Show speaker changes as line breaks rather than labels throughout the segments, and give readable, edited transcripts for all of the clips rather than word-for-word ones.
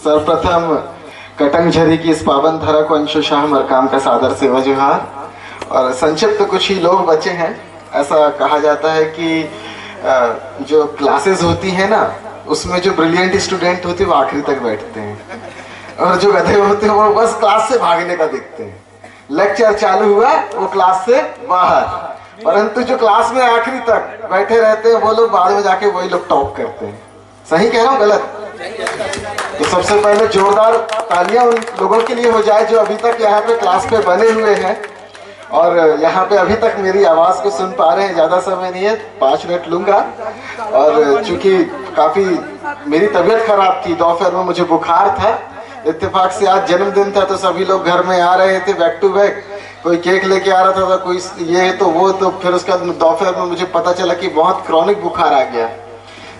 सर्वप्रथम कटंगझरी की इस पावन धरा को अंशुशाह मरकाम का सादर सेवा जोहार। और संक्षिप्त तो कुछ ही लोग बचे हैं। ऐसा कहा जाता है कि जो क्लासेस होती हैं ना, उसमें जो ब्रिलियंट स्टूडेंट होते हैं वो आखिरी तक बैठते हैं, और जो गधे होते हैं वो बस क्लास से भागने का देखते हैं। लेक्चर चालू हुआ वो क्लास से बाहर, परंतु जो क्लास में आखिरी तक बैठे रहते हैं वो लोग बाद में जाके वही लोग टॉप करते हैं। सही कह रहा हूँ गलत? तो सबसे पहले जोरदार तालियां उन लोगों के लिए हो जाए जो अभी तक यहाँ पे क्लास पे बने हुए हैं और यहाँ पे अभी तक मेरी आवाज को सुन पा रहे हैं। ज्यादा समय नहीं है, 5 मिनट लूंगा। और चूंकि काफी मेरी तबीयत खराब थी, दोपहर में मुझे बुखार था, इत्तेफाक से आज जन्मदिन था तो सभी लोग घर में आ रहे थे बैक टू बैक। कोई केक लेके आ रहा था, कोई ये तो वो, तो फिर उसका दोपहर में मुझे पता चला कि बहुत क्रॉनिक बुखार आ गया।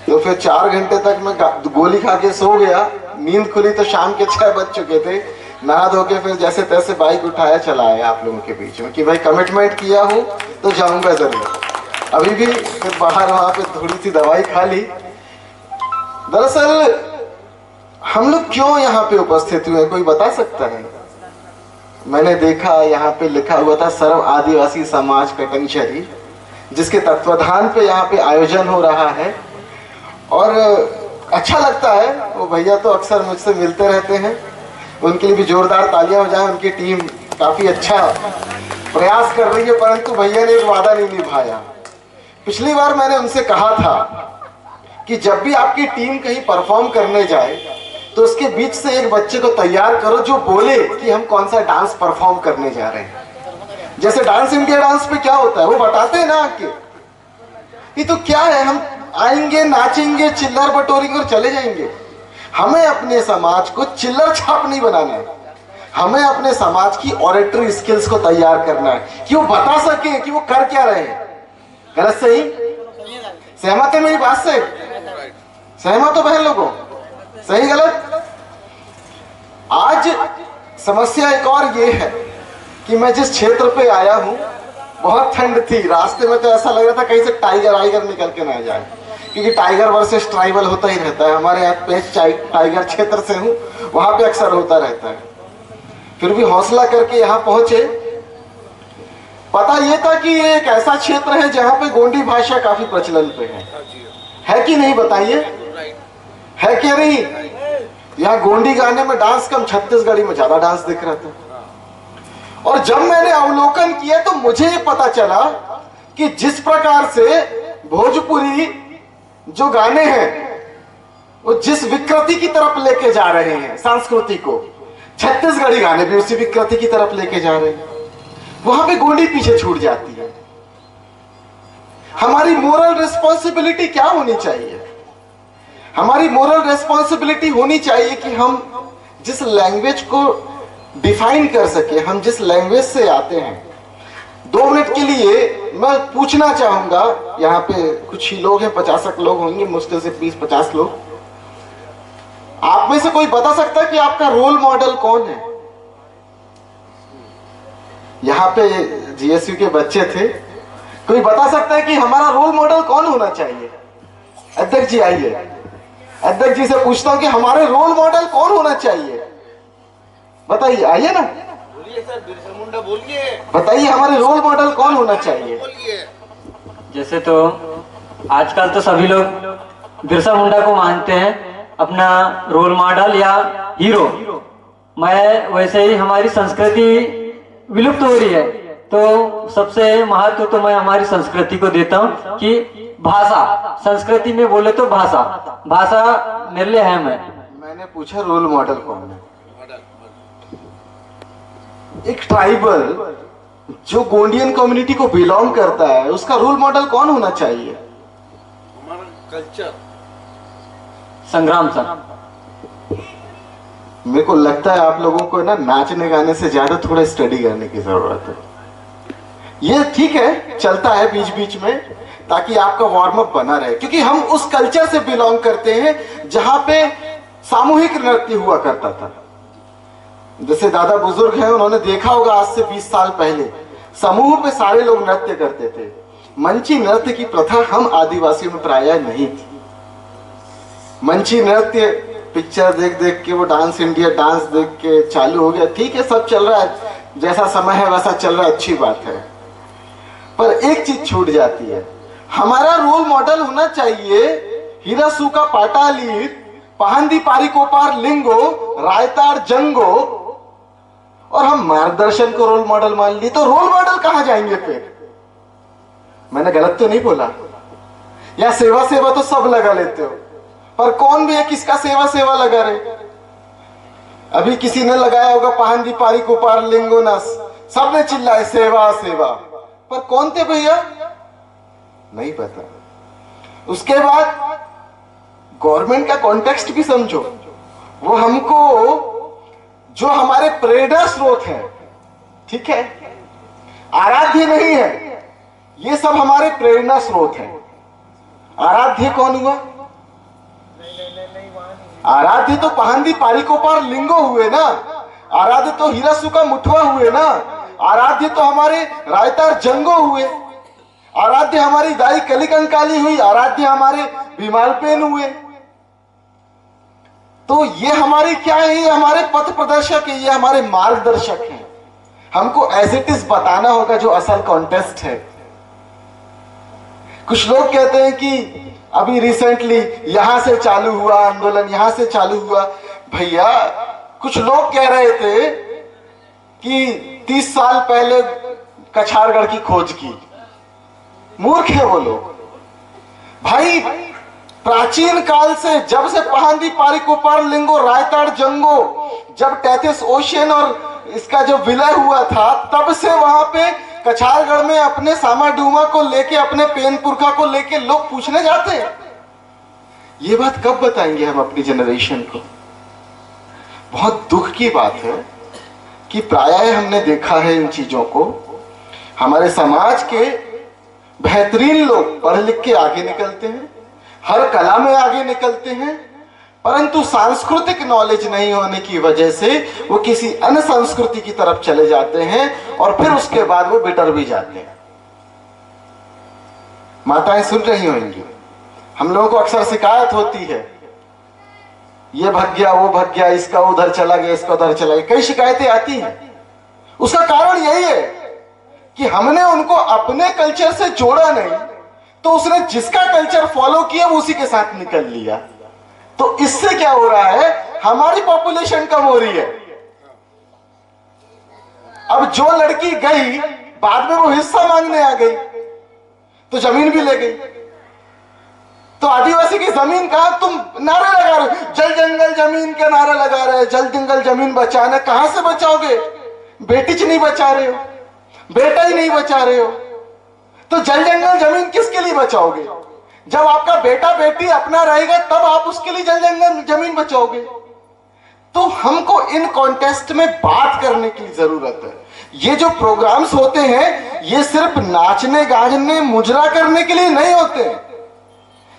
तो फिर 4 घंटे तक मैं गोली खा के सो गया। नींद खुली तो शाम के 6 बज चुके थे। नहा धो के फिर जैसे तैसे बाइक उठाया, चला आया आप लोगों के बीच में कि भाई कमिटमेंट किया हूँ तो जाऊंगा जरूर। अभी भी फिर बाहर वहां पे थोड़ी सी दवाई खा ली। दरअसल हम लोग क्यों यहाँ पे उपस्थित हुए, कोई बता सकता है? मैंने देखा यहाँ पे लिखा हुआ था सर्व आदिवासी समाज कटंगझरी, जिसके तत्वाधान पे यहाँ पे आयोजन हो रहा है और अच्छा लगता है। वो भैया तो अक्सर मुझसे मिलते रहते हैं, उनके लिए भी जोरदार तालियां हो जाए। उनकी टीम काफी अच्छा प्रयास कर रही है, परंतु भैया ने एक वादा नहीं निभाया। पिछली बार मैंने उनसे कहा था कि जब भी आपकी टीम कहीं परफॉर्म करने जाए तो उसके बीच से एक बच्चे को तैयार करो जो बोले कि हम कौन सा डांस परफॉर्म करने जा रहे हैं। जैसे डांस इंडिया डांस पे क्या होता है, वो बताते हैं ना आके, ये तो क्या है, हम आएंगे, नाचेंगे, चिल्लर बटोरेंगे और चले जाएंगे। हमें अपने समाज को चिल्लर छाप नहीं बनाना है, हमें अपने समाज की ऑरेटरी स्किल्स को तैयार करना है कि वो बता सके कि वो कर क्या रहे हैं। गलत सही? सहमत है मेरी बात से? सहमत हो बहन लोगों? सही गलत? आज समस्या एक और ये है कि मैं जिस क्षेत्र पे आया हूं बहुत ठंड थी। रास्ते में तो ऐसा लग रहा था कहीं से टाइगर निकल के ना जाए, क्योंकि टाइगर वर्सेस ट्राइबल होता ही रहता है। हमारे यहाँ पे टाइगर क्षेत्र से हूँ, वहां पे अक्सर होता रहता है। फिर भी हौसला करके यहाँ पहुंचे। पता ये था कि ये एक ऐसा क्षेत्र है जहाँ पे गोंडी भाषा काफी प्रचलन पे है कि नहीं? बताइए, है क्या नहीं? यहाँ गोंडी गाने में डांस कम, छत्तीसगढ़ी में ज्यादा डांस दिख रहा था। और जब मैंने अवलोकन किया तो मुझे ये पता चला कि जिस प्रकार से भोजपुरी जो गाने हैं वो जिस विकृति की तरफ लेके जा रहे हैं संस्कृति को, छत्तीसगढ़ी गाने भी उसी विकृति की तरफ लेके जा रहे हैं। वहां पे गोंडी पीछे छूट जाती है। हमारी मोरल रिस्पॉन्सिबिलिटी क्या होनी चाहिए? हमारी मोरल रिस्पॉन्सिबिलिटी होनी चाहिए कि हम जिस लैंग्वेज को डिफाइन कर सके, हम जिस लैंग्वेज से आते हैं। 2 मिनट के लिए मैं पूछना चाहूंगा, यहाँ पे कुछ ही लोग हैं, 50 लोग होंगे, मुश्किल से 20-50 लोग। आप में से कोई बता सकता है कि आपका रोल मॉडल कौन है? यहाँ पे जीएसयू के बच्चे थे, कोई बता सकता है कि हमारा रोल मॉडल कौन होना चाहिए? अध्यक्ष जी आइए, अध्यक्ष जी से पूछता हूं कि हमारे रोल मॉडल कौन होना चाहिए? बताइए, आइए ना, बोलिए सर, बिरसा मुंडा बोलिए, बताइए हमारे रोल मॉडल कौन होना चाहिए?
जैसे तो आजकल तो सभी लोग बिरसा मुंडा को मानते हैं अपना रोल मॉडल या हीरो। मैं वैसे ही, हमारी संस्कृति विलुप्त हो रही है तो सबसे महत्व तो मैं हमारी संस्कृति को देता हूँ कि भाषा, संस्कृति में बोले तो भाषा, भाषा मेरे लिए अहम है।
मैंने पूछा रोल मॉडल कौन है? एक ट्राइबल जो गोंडियन कम्युनिटी को बिलोंग करता है, उसका रोल मॉडल कौन होना चाहिए?
हमारा कल्चर,
संग्राम सर।
मेरे को लगता है आप लोगों को ना नाचने गाने से ज्यादा थोड़ा स्टडी करने की जरूरत है। ये ठीक है, चलता है बीच बीच में, ताकि आपका वार्म अप बना रहे, क्योंकि हम उस कल्चर से बिलोंग करते हैं जहां पे सामूहिक नृत्य हुआ करता था। जैसे दादा बुजुर्ग हैं, उन्होंने देखा होगा आज से 20 साल पहले समूह पे सारे लोग नृत्य करते थे। मंची नृत्य की प्रथा हम आदिवासियों में प्रायः नहीं थी। मंची नृत्य पिक्चर देख देख के, वो डांस इंडिया डांस देख के चालू हो गया। ठीक है, सब चल रहा है, जैसा समय है वैसा चल रहा है, अच्छी बात है। पर एक चीज छूट जाती है, हमारा रोल मॉडल होना चाहिए हिरासूका पाटाली, पहंदी पारिकोपार लिंगो, रायतार जंगो, और हम मार्गदर्शन को रोल मॉडल मान ली, तो रोल मॉडल कहां जाएंगे फिर? मैंने गलत तो नहीं बोला? या सेवा सेवा तो सब लगा लेते हो, पर कौन भी है किसका सेवा सेवा लगा रहे? अभी किसी ने लगाया होगा पहंदी पारिकोपार लिंगो नस, सबने चिल्लाए सेवा सेवा, पर कौन थे भैया? नहीं पता। उसके बाद गवर्नमेंट का कॉन्टेक्स्ट भी समझो, वो हमको जो हमारे प्रेरणा स्रोत है, ठीक है, आराध्य नहीं है, ये सब हमारे प्रेरणा स्रोत है। आराध्य कौन हुआ? आराध्य तो पहंदी पारिकोपार लिंगो हुए ना, आराध्य तो हिरासूका मुठवा हुए ना, आराध्य तो हमारे रायतार जंगो हुए, आराध्य हमारी दाई कलिकंकाली हुई, आराध्य हमारे भीमालपेन हुए। तो ये हमारी क्या है? ये हमारे पथ प्रदर्शक है, ये हमारे मार्गदर्शक हैं। हमको एज इट इज बताना होगा जो असल कॉन्टेस्ट है। कुछ लोग कहते हैं कि अभी रिसेंटली यहां से चालू हुआ आंदोलन, यहां से चालू हुआ। भैया कुछ लोग कह रहे थे कि 30 साल पहले कछारगढ़ की खोज की। मूर्ख है वो लोग। भाई प्राचीन काल से, जब से पहंदी पारिकोपार लिंगो, रायताड़ जंगो, जब टेथिस ओशियन और इसका जो विलय हुआ था, तब से वहां पे कछारगढ़ में अपने सामाडूमा को लेके, अपने पेन पुरखा को लेके लोग पूछने जाते हैं। ये बात कब बताएंगे हम अपनी जनरेशन को? बहुत दुख की बात है कि प्रायः हमने देखा है इन चीजों को। हमारे समाज के बेहतरीन लोग पढ़ लिख के आगे निकलते हैं, हर कला में आगे निकलते हैं, परंतु सांस्कृतिक नॉलेज नहीं होने की वजह से वो किसी अन्य संस्कृति की तरफ चले जाते हैं और फिर उसके बाद वो बिटर भी जाते हैं। माताएं सुन रही होंगी, हम लोगों को अक्सर शिकायत होती है, ये भाग गया, वो भाग गया, इसका उधर चला गया, इसका उधर चला गया, कई शिकायतें आती हैं। उसका कारण यही है कि हमने उनको अपने कल्चर से जोड़ा नहीं, तो उसने जिसका कल्चर फॉलो किया वो उसी के साथ निकल लिया। तो इससे क्या हो रहा है? हमारी पॉपुलेशन कम हो रही है। अब जो लड़की गई, बाद में वो हिस्सा मांगने आ गई, तो जमीन भी ले गई। तो आदिवासी की जमीन कहां? तुम नारे लगा रहे हो, जल जंगल जमीन के नारे लगा रहे हैं, जल जंगल जमीन बचाना। कहां से बचाओगे? बेटी नहीं बचा रहे हो, बेटा ही नहीं बचा रहे हो, तो जल जंगल जमीन किसके लिए बचाओगे? जब आपका बेटा बेटी अपना रहेगा तब आप उसके लिए जल जंगल जमीन बचाओगे। तो हमको इन कॉन्टेस्ट में बात करने की जरूरत है। ये जो प्रोग्राम्स होते हैं, ये सिर्फ नाचने गाने मुजरा करने के लिए नहीं होते हैं।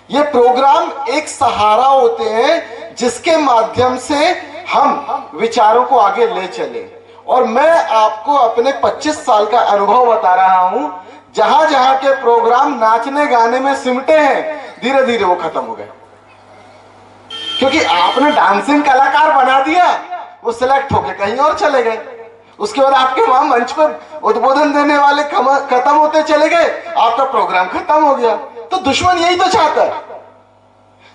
ये प्रोग्राम एक सहारा होते हैं जिसके माध्यम से हम विचारों को आगे ले चले। और मैं आपको अपने 25 साल का अनुभव बता रहा हूं, जहां जहां के प्रोग्राम नाचने गाने में सिमटे हैं, धीरे धीरे वो खत्म हो गए, क्योंकि आपने डांसिंग कलाकार बना दिया, वो सिलेक्ट होके कहीं और चले गए। उसके बाद आपके वहां मंच पर उद्बोधन देने वाले खत्म होते चले गए, आपका प्रोग्राम खत्म हो गया। तो दुश्मन यही तो चाहता है,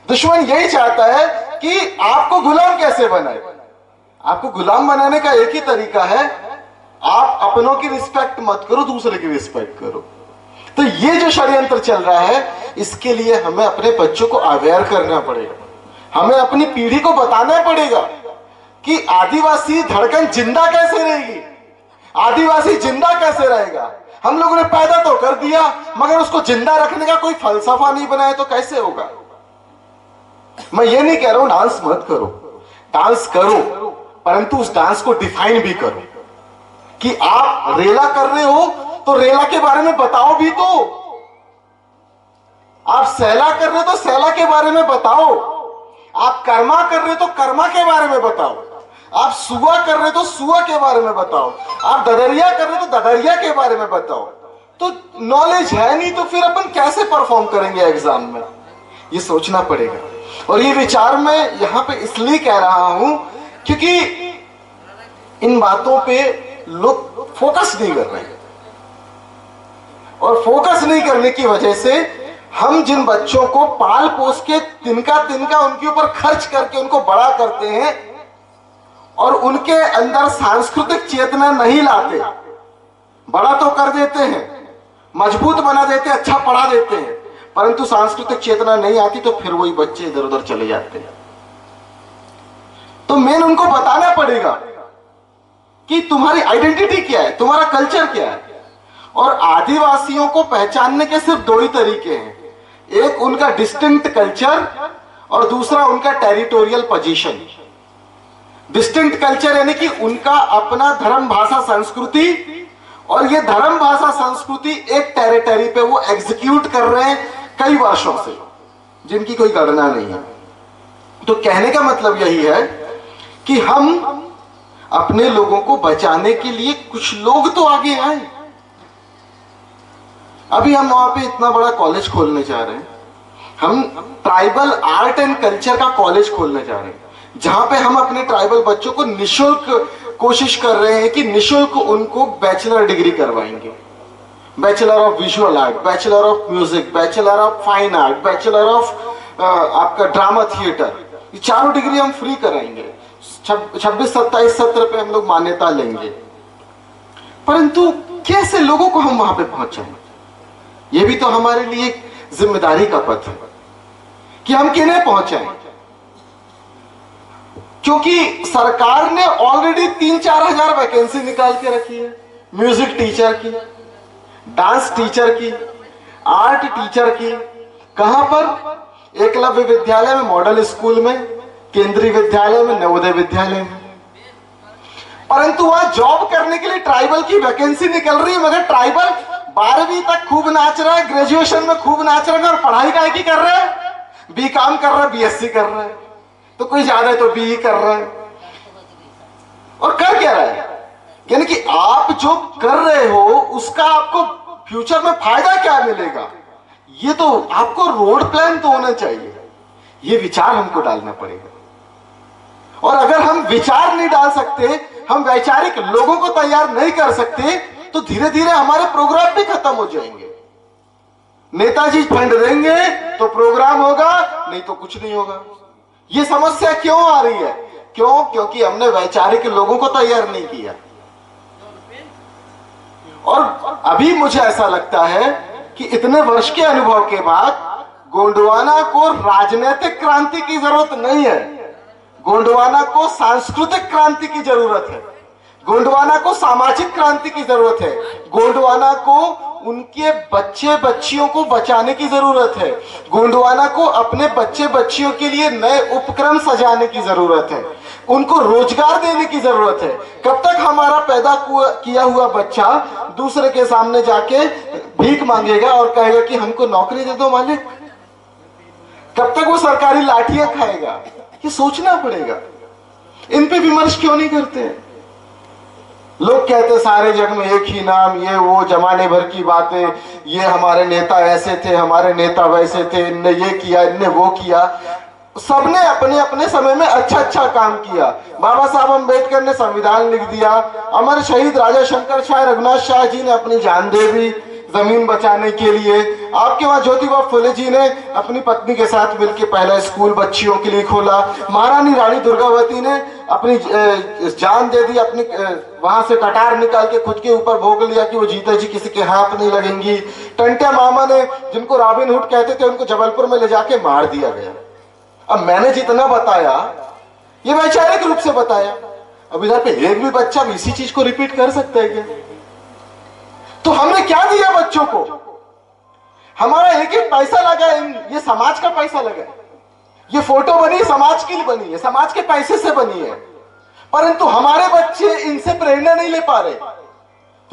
दुश्मन यही चाहता है कि आपको गुलाम कैसे बनाए। आपको गुलाम बनाने का एक ही तरीका है, आप अपनों की रिस्पेक्ट मत करो, दूसरे की रिस्पेक्ट करो। तो ये जो षड्यंत्र चल रहा है, इसके लिए हमें अपने बच्चों को अवेयर करना पड़ेगा, हमें अपनी पीढ़ी को बताना पड़ेगा कि आदिवासी धड़कन जिंदा कैसे रहेगी, आदिवासी जिंदा कैसे रहेगा। हम लोगों ने पैदा तो कर दिया, मगर उसको जिंदा रखने का कोई फलसफा नहीं बनाया तो कैसे होगा। मैं ये नहीं कह रहा हूं डांस मत करो, डांस करो, परंतु उस डांस को डिफाइन भी करो कि आप रेला कर रहे हो तो रेला के बारे में बताओ भी तो। आप सैला कर रहे हो तो सैला के बारे में बताओ। आप कर्मा कर रहे हो तो कर्मा के बारे में बताओ। आप सुआ कर रहे हो तो सुआ के बारे में बताओ। आप ददरिया कर रहे हो तो ददरिया के बारे में बताओ। तो नॉलेज है नहीं तो फिर अपन कैसे परफॉर्म करेंगे एग्जाम में, ये सोचना पड़ेगा। और ये विचार मैं यहाँ पे इसलिए कह रहा हूं क्योंकि इन बातों पे लोग फोकस नहीं कर रहे हैं, और फोकस नहीं करने की वजह से हम जिन बच्चों को पाल पोस के तिनका तिनका उनके ऊपर खर्च करके उनको बड़ा करते हैं और उनके अंदर सांस्कृतिक चेतना नहीं लाते, बड़ा तो कर देते हैं, मजबूत बना देते हैं, अच्छा पढ़ा देते हैं, परंतु सांस्कृतिक चेतना नहीं आती तो फिर वही बच्चे इधर उधर चले जाते हैं। तो मेन उनको बताना पड़ेगा कि तुम्हारी आइडेंटिटी क्या है, तुम्हारा कल्चर क्या है। और आदिवासियों को पहचानने के सिर्फ दो ही तरीके हैं, एक उनका डिस्टिंक्ट कल्चर और दूसरा उनका टेरिटोरियल पोजीशन। डिस्टिंक्ट कल्चर यानी कि उनका अपना धर्म भाषा संस्कृति, और ये धर्म भाषा संस्कृति एक टेरिटरी पे वो एग्जीक्यूट कर रहे हैं कई वर्षों से, जिनकी कोई गणना नहीं है। तो कहने का मतलब यही है कि हम अपने लोगों को बचाने के लिए कुछ लोग तो आगे आए। अभी हम वहां पे इतना बड़ा कॉलेज खोलने जा रहे हैं, हम ट्राइबल आर्ट एंड कल्चर का कॉलेज खोलने जा रहे हैं, जहां पे हम अपने ट्राइबल बच्चों को निशुल्क कोशिश कर रहे हैं कि निशुल्क उनको बैचलर डिग्री करवाएंगे, bachelor of visual art, bachelor of music, bachelor of fine art, bachelor of आपका ड्रामा थिएटर, ये चारों डिग्री हम फ्री कराएंगे। 26-27 सत्र पे हम लोग मान्यता लेंगे। परंतु कैसे लोगों को हम वहां पे पहुंचाएं, ये भी तो हमारे लिए एक जिम्मेदारी का पथ है कि हम किन्हें पहुंचाएं। क्योंकि सरकार ने ऑलरेडी 3-4 हजार वैकेंसी निकाल के रखी है, म्यूजिक टीचर की, डांस टीचर की, आर्ट टीचर की। कहां पर? एकलव्य विद्यालय में, मॉडल स्कूल में, केंद्रीय विद्यालय में, नवोदय विद्यालय में। परंतु वहां जॉब करने के लिए ट्राइबल की वैकेंसी निकल रही है, मगर ट्राइबल 12वीं तक खूब नाच रहा है, ग्रेजुएशन में खूब नाच रहा है, और पढ़ाई काहे की कर रहा है? बीकॉम कर रहा है, बीएससी कर रहा है, तो कोई ज्यादा है तो बीई कर रहा है। और कर क्या रहा है? यानी कि आप जो कर रहे हो उसका आपको फ्यूचर में फायदा क्या मिलेगा, ये तो आपको रोड प्लान तो होना चाहिए। ये विचार हमको डालना पड़ेगा, और अगर हम विचार नहीं डाल सकते, हम वैचारिक लोगों को तैयार नहीं कर सकते, तो धीरे धीरे हमारे प्रोग्राम भी खत्म हो जाएंगे। नेताजी फंड देंगे तो प्रोग्राम होगा, नहीं तो कुछ नहीं होगा। ये समस्या क्यों आ रही है? क्यों? क्योंकि हमने वैचारिक लोगों को तैयार नहीं किया। और अभी मुझे ऐसा लगता है कि इतने वर्ष के अनुभव के बाद गोंडवाना को राजनीतिक क्रांति की जरूरत नहीं है, गोंडवाना को सांस्कृतिक क्रांति की जरूरत है, गोंडवाना को सामाजिक क्रांति की जरूरत है, गोंडवाना को उनके बच्चे बच्चियों को बचाने की जरूरत है, गोंडवाना को अपने बच्चे बच्चियों के लिए नए उपक्रम सजाने की जरूरत है, उनको रोजगार देने की जरूरत है। कब तक हमारा पैदा किया हुआ बच्चा दूसरे के सामने जाके भीख मांगेगा और कहेगा कि हमको नौकरी दे दो मालिक? कब तक वो सरकारी लाठियां खाएगा? ये सोचना पड़ेगा। इन पे विमर्श क्यों नहीं करते हैं? लोग कहते सारे जग में एक ही नाम, ये वो जमाने भर की बातें, ये हमारे नेता ऐसे थे, हमारे नेता वैसे थे, इनने ये किया, इनने वो किया। सबने अपने अपने समय में अच्छा अच्छा काम किया। बाबा साहब अम्बेडकर ने संविधान लिख दिया, अमर शहीद राजा शंकर शाह रघुनाथ शाह जी ने अपनी जान दे दी जमीन बचाने के लिए। आपके वहां ज्योतिबा फुले जी ने अपनी पत्नी के साथ मिलकर पहला स्कूल बच्चियों के लिए खोला। महारानी रानी दुर्गावती ने अपनी जान दे दी, अपनी वहां से कटार निकाल के खुद के ऊपर भोग लिया कि वो जीते जी किसी के हाथ नहीं लगेंगी। टंट्या मामा ने, जिनको रॉबिन हुड कहते थे, उनको जबलपुर में ले जाके मार दिया गया। अब मैंने जितना बताया ये वैचारिक रूप से बताया, अब इधर पे एक भी बच्चा भी इसी चीज को रिपीट कर सकता है क्या? तो हमने क्या दिया बच्चों को? हमारा एक एक पैसा लगा, ये समाज का पैसा लगा, ये फोटो बनी समाज के लिए बनी है, समाज के पैसे से बनी है, परंतु हमारे बच्चे इनसे प्रेरणा नहीं ले पा रहे।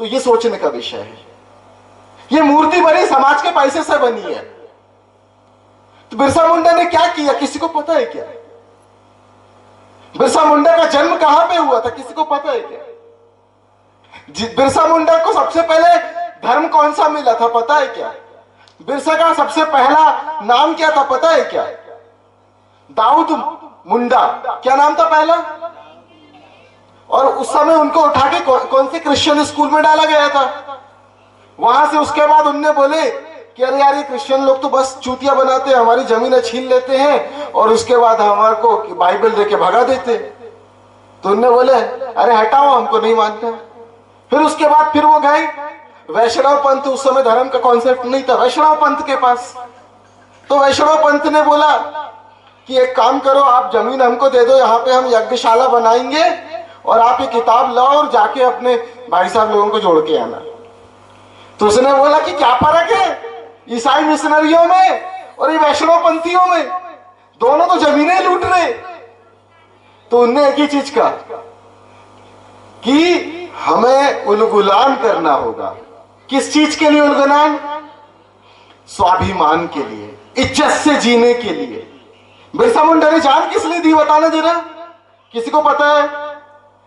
तो ये सोचने का विषय है। ये मूर्ति बनी समाज के पैसे से बनी है, तो बिरसा मुंडा ने क्या किया किसी को पता है क्या? बिरसा मुंडा का जन्म कहां पे हुआ था किसी को पता है क्या? बिरसा मुंडा को सबसे पहले धर्म कौन सा मिला था पता है क्या? बिरसा का सबसे पहला नाम क्या था पता है क्या? दाऊद मुंडा, क्या नाम था पहला, और उस समय उनको उठा के कौन से क्रिश्चियन स्कूल में डाला गया था। वहां से उसके बाद उनने बोले कि अरे यार ये क्रिश्चियन लोग तो बस चूतिया बनाते हैं, हमारी जमीनें छीन लेते हैं और उसके बाद हमारे को बाइबल देके भगा देते। तो उनने बोले अरे हटाओ, हमको नहीं मानते। फिर उसके बाद फिर वो गए वैष्णव पंथ, उस समय धर्म का कॉन्सेप्ट नहीं था, वैष्णव पंथ के पास। तो वैष्णव पंथ ने बोला कि एक काम करो, आप जमीन हमको दे दो, यहाँ पे हम यज्ञशाला बनाएंगे और आप ये किताब लाओ और जाके अपने भाई साहब लोगों को जोड़ के आना। तो उसने बोला कि क्या फर्क है ईसाई मिशनरियों में और ये वैष्णव पंथियों में, दोनों तो जमीनें लूट रहे। तो उनने एक ही चीज कहा कि हमें उलगुलान करना होगा। किस चीज के लिए उलगुलान? स्वाभिमान के लिए, इज्जत से जीने के लिए। बिरसा मुंडा ने जान किस लिए दी बताना जरा, किसी को पता है?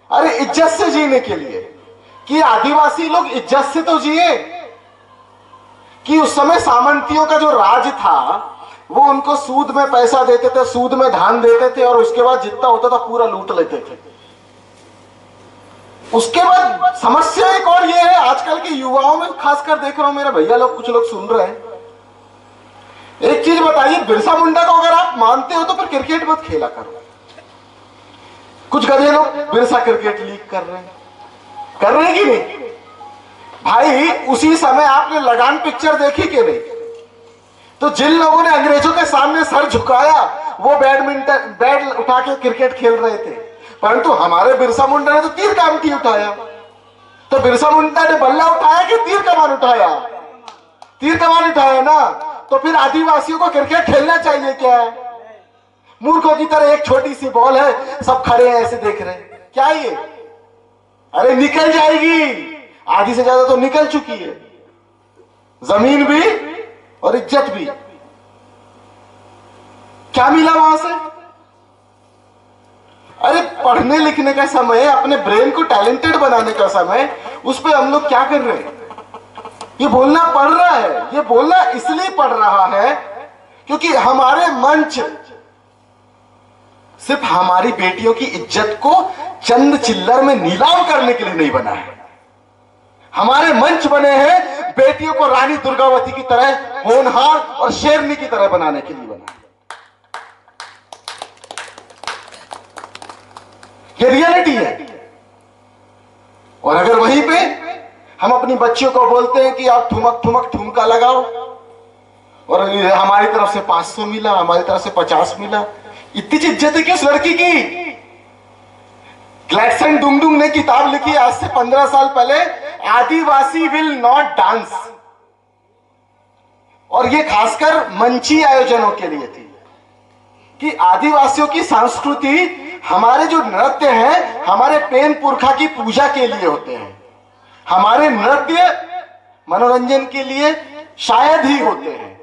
अरे इज्जत से जीने के लिए, कि आदिवासी लोग इज्जत से तो जिए, कि उस समय सामंतियों का जो राज था वो उनको सूद में पैसा देते थे, सूद में धान देते थे और उसके बाद जितना होता था पूरा लूट लेते थे। उसके बाद समस्या एक और ये है, आजकल के युवाओं में खासकर देख रहा हूं, मेरे भैया लोग कुछ लोग सुन रहे हैं। एक चीज बताइए, बिरसा मुंडा को अगर आप मानते हो तो फिर क्रिकेट मत खेला करो। कुछ गधे लोग बिरसा क्रिकेट लीग कर रहे हैं कि नहीं? भाई उसी समय आपने लगान पिक्चर देखी कि नहीं? तो जिन लोगों ने अंग्रेजों के सामने सर झुकाया वो बैट उठा के क्रिकेट खेल रहे थे, परंतु हमारे बिरसा मुंडा ने तो तीर कामठी उठाया। तो बिरसा मुंडा ने बल्ला उठाया कि तीर कमान उठाया? तीर कमान उठाया ना। तो फिर आदिवासियों को क्रिकेट खेलना चाहिए क्या? मूर्खों की तरह एक छोटी सी बॉल है, सब खड़े हैं ऐसे देख रहे हैं, क्या ये? अरे निकल जाएगी, आधी से ज्यादा तो निकल चुकी है, जमीन भी और इज्जत भी। क्या मिला वहां से? अरे पढ़ने लिखने का समय, अपने ब्रेन को टैलेंटेड बनाने का समय, उस पर हम लोग क्या कर रहे हैं? ये बोलना पड़ रहा है, ये बोलना इसलिए पड़ रहा है क्योंकि हमारे मंच सिर्फ हमारी बेटियों की इज्जत को चंद चिल्लर में नीलाम करने के लिए नहीं बना है। हमारे मंच बने हैं बेटियों को रानी दुर्गावती की तरह होनहार और शेरनी की तरह बनाने के लिए बना है। ये रियलिटी है। और अगर वहीं पे हम अपनी बच्चियों को बोलते हैं कि आप ठुमक ठुमक ठुमका लगाओ, और हमारी तरफ से 500 मिला, हमारी तरफ से 50 मिला, इतनी इज्जत है कि उस लड़की की। ग्लैडस्टोन डुंगडुंग ने किताब लिखी आज से 15 साल पहले, आदिवासी विल नॉट डांस, और ये खासकर मंची आयोजनों के लिए थी कि आदिवासियों की संस्कृति, हमारे जो नृत्य हैं हमारे पेन पुरखा की पूजा के लिए होते हैं। हमारे नृत्य मनोरंजन के लिए शायद ही होते हैं,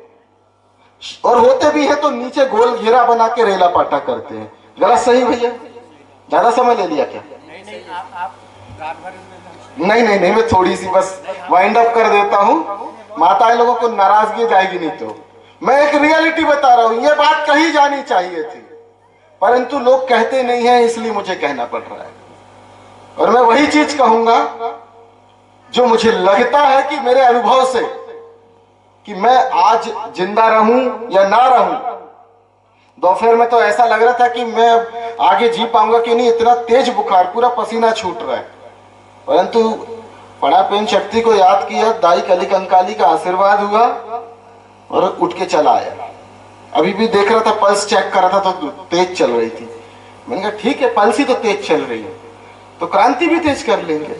और होते भी हैं तो नीचे गोल घेरा बना के रेला पाटा करते हैं। गलत सही भैया? ज्यादा समय ले लिया क्या? नहीं, मैं थोड़ी सी बस वाइंड अप कर देता हूं, माताएं लोगों को नाराजगी जाएगी नहीं तो। मैं एक रियलिटी बता रहा हूं, ये बात कही जानी चाहिए थी परंतु लोग कहते नहीं है, इसलिए मुझे कहना पड़ रहा है। और मैं वही चीज कहूंगा जो मुझे लगता है कि मेरे अनुभव से, कि मैं आज जिंदा रहूं या ना रहूं। दोपहर में तो ऐसा लग रहा था कि मैं आगे जी पाऊंगा कि नहीं, इतना तेज बुखार, पूरा पसीना छूट रहा है, परंतु पड़ा पेन शक्ति को याद किया, दाई कली कंकाली का आशीर्वाद हुआ और उठ के चला आया। अभी भी देख रहा था, पल्स चेक कर रहा था तो तेज चल रही थी। मैंने कहा ठीक है, पल्स ही तो तेज चल रही है तो क्रांति भी तेज कर लेंगे।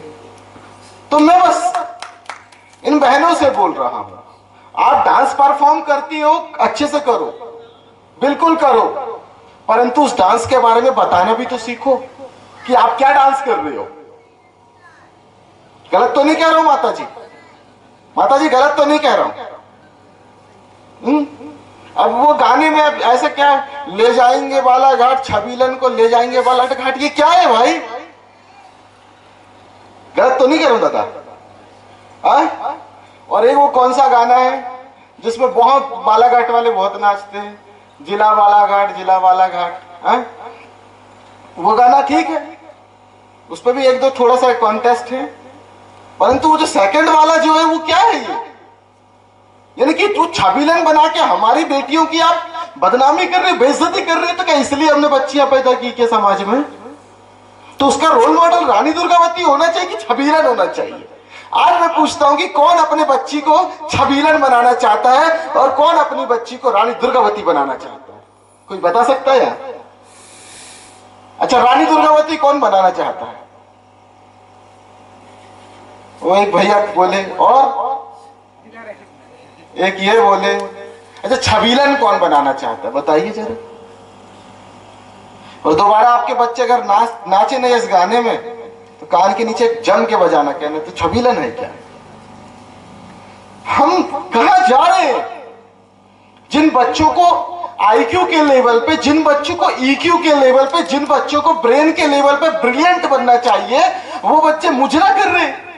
तो मैं बस इन बहनों से बोल रहा हूं, आप डांस परफॉर्म करती हो, अच्छे से करो, बिल्कुल करो, परंतु उस डांस के बारे में बताना भी तो सीखो कि आप क्या डांस कर रहे हो। गलत तो नहीं कह रहा हूं माता जी? माता जी गलत तो नहीं कह रहा हूं? अब वो गाने में अब ऐसा क्या, ले जाएंगे बालाघाट छबीलन को, ले जाएंगे बालाघाट, ये क्या है भाई? गलत तो नहीं कह रहा हूं दादा? और एक वो कौन सा गाना है जिसमें बहुत बालाघाट वाले बहुत नाचते हैं, जिला बालाघाट, जिला बालाघाट, हैं? वो गाना ठीक है, उस पर भी एक दो थोड़ा सा कॉन्टेस्ट है, परंतु वो जो सेकंड वाला जो है वो क्या है ये? यानी कि तू छबीलन बना के हमारी बेटियों की आप बदनामी कर रहे, बेइज्जती कर रहे, तो क्या इसलिए हमने बच्चियां पैदा की के समाज में? तो उसका रोल मॉडल रानी दुर्गावती होना चाहिए कि छबीलन होना चाहिए? आज मैं पूछता हूं कि कौन अपने बच्ची को छबीलन बनाना चाहता है और कौन अपनी बच्ची को रानी दुर्गावती बनाना चाहता है? कोई बता सकता है यार? अच्छा, रानी दुर्गावती कौन बनाना चाहता है? वो एक भैया बोले, और एक ये बोले। अच्छा, छबीलन कौन बनाना चाहता है बताइए जरा। और दोबारा आपके बच्चे अगर नाचे नहीं इस गाने में तो कान के नीचे जम के बजाना, कहने तो छबीलन है क्या? हम कहां जा रहे हैं? जिन बच्चों को आईक्यू के लेवल पे, जिन बच्चों को ईक्यू के लेवल पे, जिन बच्चों को ब्रेन के लेवल पे ब्रिलियंट बनना चाहिए, वो बच्चे मुजरा कर रहे हैं।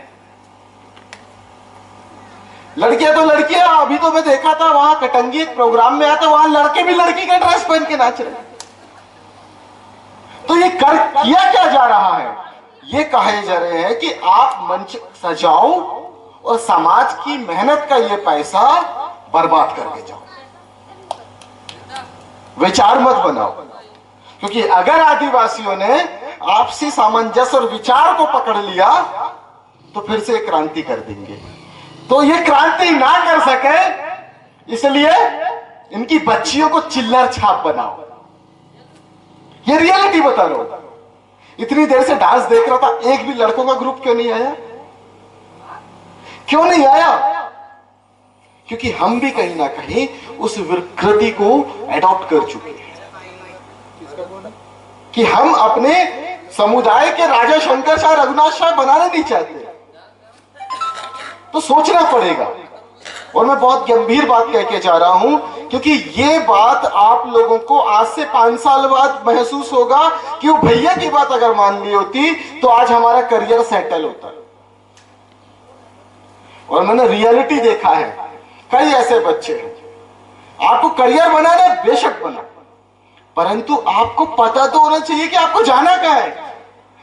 लड़कियां तो लड़कियां, अभी तो मैं देखा था वहां कटंगी एक प्रोग्राम में आया था, वहां लड़के भी लड़की का ड्रेस पहन के नाच रहे। तो ये किया क्या जा रहा है? ये कहे जा रहे हैं कि आप मंच सजाओ और समाज की मेहनत का ये पैसा बर्बाद करके जाओ, विचार मत बनाओ। क्योंकि अगर आदिवासियों ने आपसी सामंजस्य और विचार को पकड़ लिया तो फिर से क्रांति कर देंगे। तो ये क्रांति ना कर सके इसलिए इनकी बच्चियों को चिल्लर छाप बनाओ। ये रियलिटी बता रहा हूं। इतनी देर से डांस देख रहा था, एक भी लड़कों का ग्रुप क्यों नहीं आया? क्यों नहीं आया? क्योंकि हम भी कहीं ना कहीं उस विकृति को एडॉप्ट कर चुके हैं कि हम अपने समुदाय के राजा शंकर शाह, रघुनाथ शाह बनाना नहीं चाहते। तो सोचना पड़ेगा। और मैं बहुत गंभीर बात कह के जा रहा हूं, क्योंकि ये बात आप लोगों को आज से 5 साल बाद महसूस होगा कि वो भैया की बात अगर मान ली होती तो आज हमारा करियर सेटल होता। और मैंने रियलिटी देखा है, कई ऐसे बच्चे हैं, आपको करियर बनाना है बेशक बना, परंतु आपको पता तो होना चाहिए कि आपको जाना कहां है।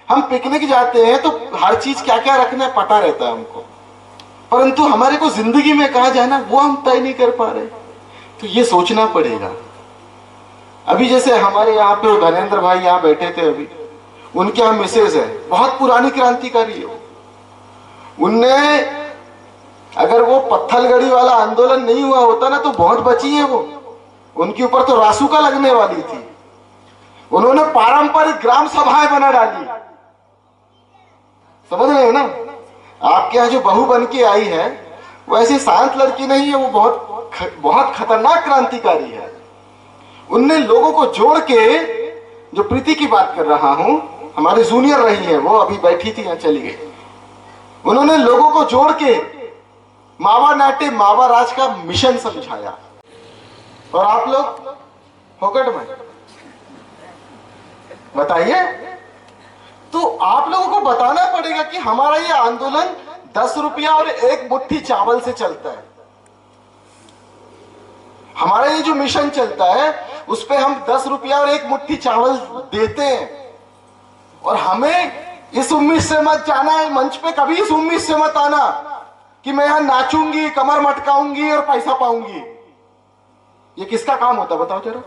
हम पिकनिक जाते हैं तो हर चीज क्या क्या रखना है पता रहता है हमको, परंतु हमारे को जिंदगी में कहां जाना वो हम तय नहीं कर पा रहे। तो ये सोचना पड़ेगा। अभी जैसे हमारे यहाँ पे धनेन्द्र भाई यहाँ बैठे थे, अभी उनके यहाँ मिसेज है, बहुत पुरानी क्रांतिकारी है। उनने अगर वो पत्थलगड़ी वाला आंदोलन नहीं हुआ होता ना तो बहुत बची है वो, उनके ऊपर तो रासुका लगने वाली थी। उन्होंने पारंपरिक ग्राम सभाएं बना डाली, समझ रहे हो ना? आपके यहाँ जो बहू बन के आई है वो ऐसी शांत लड़की नहीं है, वो बहुत खतरनाक क्रांतिकारी है। उनने लोगों को जोड़ के, जो प्रीति की बात कर रहा हूं, हमारे जूनियर रही है, वो अभी बैठी थी यहाँ चली गई। उन्होंने लोगों को जोड़ के मावा नाटे मावा राज का मिशन समझाया। और आप लोग फोकट में बताइए। तो आप लोगों को बताना पड़ेगा कि हमारा ये आंदोलन 10 रुपया और एक मुट्ठी चावल से चलता है। हमारा ये जो मिशन चलता है उस पे हम 10 रुपया और एक मुट्ठी चावल देते हैं। और हमें इस उम्मीद से मत जाना है मंच पे, कभी इस उम्मीद से मत आना कि मैं यहां नाचूंगी, कमर मटकाऊंगी और पैसा पाऊंगी। ये किसका काम होता बताओ जरा?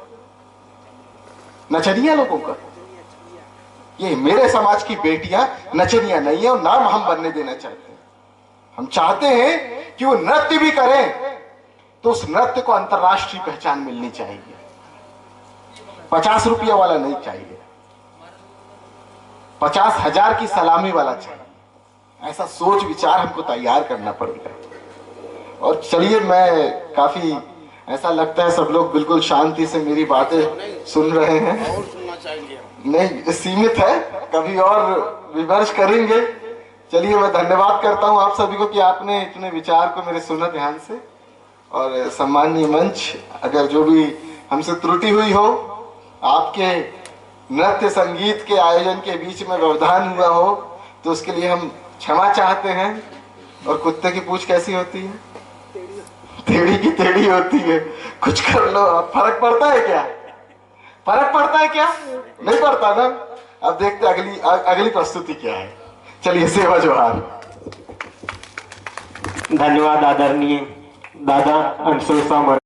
नचनिया लोगों का। ये मेरे समाज की बेटियां नचनिया नहीं है और नाम हम बनने देना चाहते हैं। हम चाहते हैं कि वो नृत्य भी करें तो उस नृत्य को अंतरराष्ट्रीय पहचान मिलनी चाहिए। 50 रुपया वाला नहीं चाहिए, 50,000 की सलामी वाला चाहिए। ऐसा सोच विचार हमको तैयार करना पड़ेगा। और चलिए, मैं काफी ऐसा लगता है सब लोग बिल्कुल शांति से मेरी बातें सुन रहे हैं।
और सुनना चाहेंगे?
नहीं, सीमित है, कभी और विमर्श करेंगे। चलिए, मैं धन्यवाद करता हूं आप सभी को कि आपने इतने विचार को मेरे सुना ध्यान से। और सम्माननीय मंच, अगर जो भी हमसे त्रुटि हुई हो, आपके नृत्य संगीत के आयोजन के बीच में व्यवधान हुआ हो, तो उसके लिए हम क्षमा चाहते हैं। और कुत्ते की पूंछ कैसी होती है? टेढ़ी की टेढ़ी होती है, कुछ कर लो। अब फर्क पड़ता है क्या? फर्क पड़ता है क्या? नहीं पड़ता ना। अब देखते अगली प्रस्तुति क्या है। चलिए, सेवा जोहार।
धन्यवाद आदरणीय दादा अंशुल सामर।